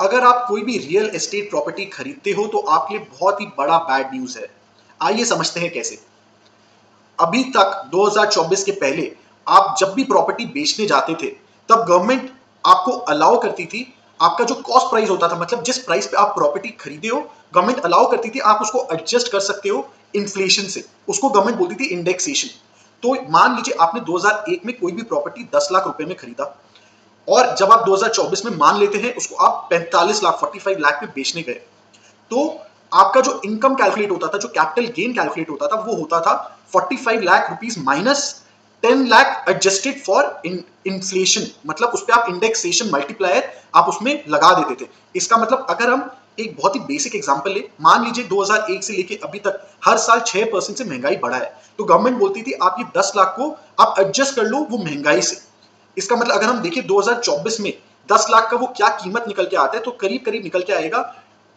अगर आप कोई भी रियल एस्टेट प्रॉपर्टी खरीदते हो तो आपके लिए बहुत ही बड़ा बैड न्यूज है। आइए समझते हैं कैसे। अभी तक 2024 के पहले आप जब भी प्रॉपर्टी बेचने जाते थे तब गवर्नमेंट आपको अलाउ करती थी, आपका जो कॉस्ट प्राइस होता था, मतलब जिस प्राइस पे आप प्रॉपर्टी खरीदे हो, गवर्नमेंट अलाउ करती थी आप उसको एडजस्ट कर सकते हो इन्फ्लेशन से। उसको गवर्नमेंट बोलती थी इंडेक्सेशन। तो मान लीजिए आपने 2001 में कोई भी प्रॉपर्टी 10 लाख रुपए में खरीदा और जब आप 2024 में मान लेते हैं उसको आप 45 लाख 45 लाख में बेचने गए, तो आपका जो इनकम कैलकुलेट होता था, जो कैपिटल गेन कैलकुलेट होता था, वो होता था 45 lakh rupees minus 10 lakh adjusted for inflation. मतलब उस पर आप इंडेक्सेशन मल्टीप्लायर आप उसमें लगा देते थे। इसका मतलब अगर हम एक बहुत ही बेसिक एग्जांपल ले, मान लीजिए 2001 से लेके अभी तक हर साल 6% से महंगाई बढ़ा है, तो गवर्नमेंट बोलती थी आप ये 10 लाख को आप एडजस्ट कर लो वो महंगाई से। इसका मतलब अगर हम देखिए 2024 में 10 लाख का वो क्या कीमत निकल के आता है, तो करीब करीब निकल के आएगा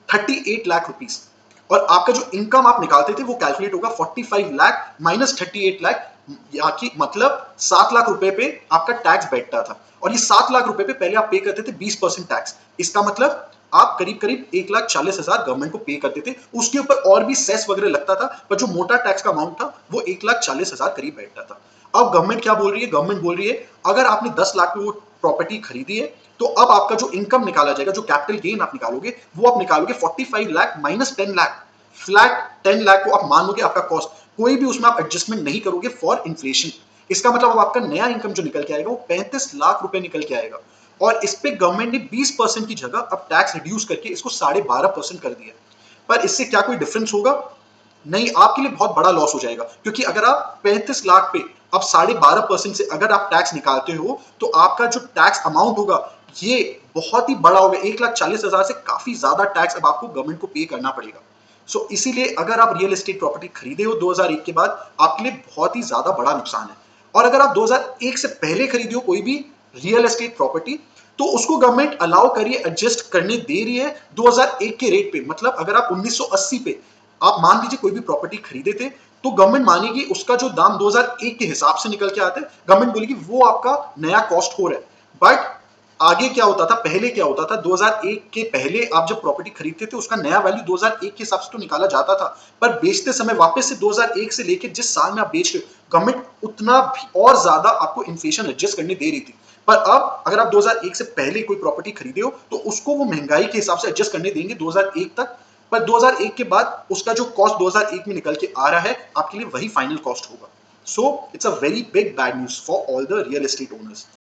38 लाख रुपीस। और आपका जो इनकम आप निकालते थे वो कैलकुलेट होगा 45 लाख माइनस 38 लाख, यानी मतलब 7 लाख रुपए पे आपका टैक्स बैठता था। और ये 7 लाख रुपए पे पहले आप पे करते थे 20% टैक्स। इसका मतलब आप करीब करीब 1,40,000 गवर्नमेंट को पे करते थे। उसके ऊपर और भी सेस वगैरह लगता था, पर जो मोटा टैक्स का अमाउंट था वो 1,40,000 करीब बैठता था। अब गवर्नमेंट क्या बोल रही है? गवर्नमेंट बोल रही है अगर आपने 10 लाख में वो प्रॉपर्टी खरीदी है तो अब आपका जो इनकम निकाला जाएगा, जो कैपिटल गेन आप निकालोगे, वो आप निकालोगे 45 लाख माइनस 10 लाख। फ्लैट 10 लाख को आप मान लोगे आपका कॉस्ट, कोई भी उसमें आप एडजस्टमेंट नहीं करोगे फॉर इन्फ्लेशन। इसका मतलब अब आपका नया इनकम जो निकल के आएगा वो 35 लाख रुपए निकल के आएगा। और इस पे गवर्नमेंट ने 20% की जगह अब टैक्स रिड्यूस करके इसको 12.5% कर दिया। पर इससे क्या कोई डिफरेंस होगा? नहीं, आपके लिए बहुत बड़ा लॉस हो जाएगा, क्योंकि अगर आप 35 लाख पे अब 12.5% से अगर आप टैक्स निकालते हो तो आपका जो टैक्स अमाउंट होगा ये बहुत ही बड़ा होगा। 1,40,000 से काफी ज्यादा टैक्स अब आपको गवर्नमेंट को पे करना पड़ेगा। सो इसीलिए अगर आप रियल एस्टेट प्रॉपर्टी खरीदे हो 2001 के बाद, आपके लिए बहुत ही ज्यादा बड़ा नुकसान है। और अगर आप 2001 से पहले खरीदे हो कोई भी रियल एस्टेट प्रॉपर्टी, तो उसको गवर्नमेंट अलाउ करिए एडजस्ट करने दे रही है 2001 के रेट पे। मतलब अगर आप 1980 पे आप मान लीजिए कोई भी प्रॉपर्टी खरीदे थे, तो गवर्नमेंट मानेगी उसका जो दाम 2001 के हिसाब से निकल के आता है, गवर्नमेंट बोलेगी वो आपका नया कॉस्ट हो रहा है। बट आगे क्या होता था, पहले क्या होता था, 2001 के पहले आप जब प्रॉपर्टी खरीदते थे उसका नया वैल्यू 2001 के हिसाब से तो निकाला जाता था, पर बेचते समय वापस से 2001 से लेके जिस साल में आप बेच रहे हो, गवर्नमेंट उतना भी और ज्यादा आपको इन्फ्लेशन एडजस्ट करने दे रही थी। पर अब अगर आप 2001 से पहले कोई प्रॉपर्टी खरीदे हो तो उसको वो महंगाई के हिसाब से एडजस्ट करने देंगे 2001 तक। पर 2001 के बाद उसका जो कॉस्ट 2001 में निकल के आ रहा है आपके लिए वही फाइनल कॉस्ट होगा। So it's a very big bad news for all the real estate owners.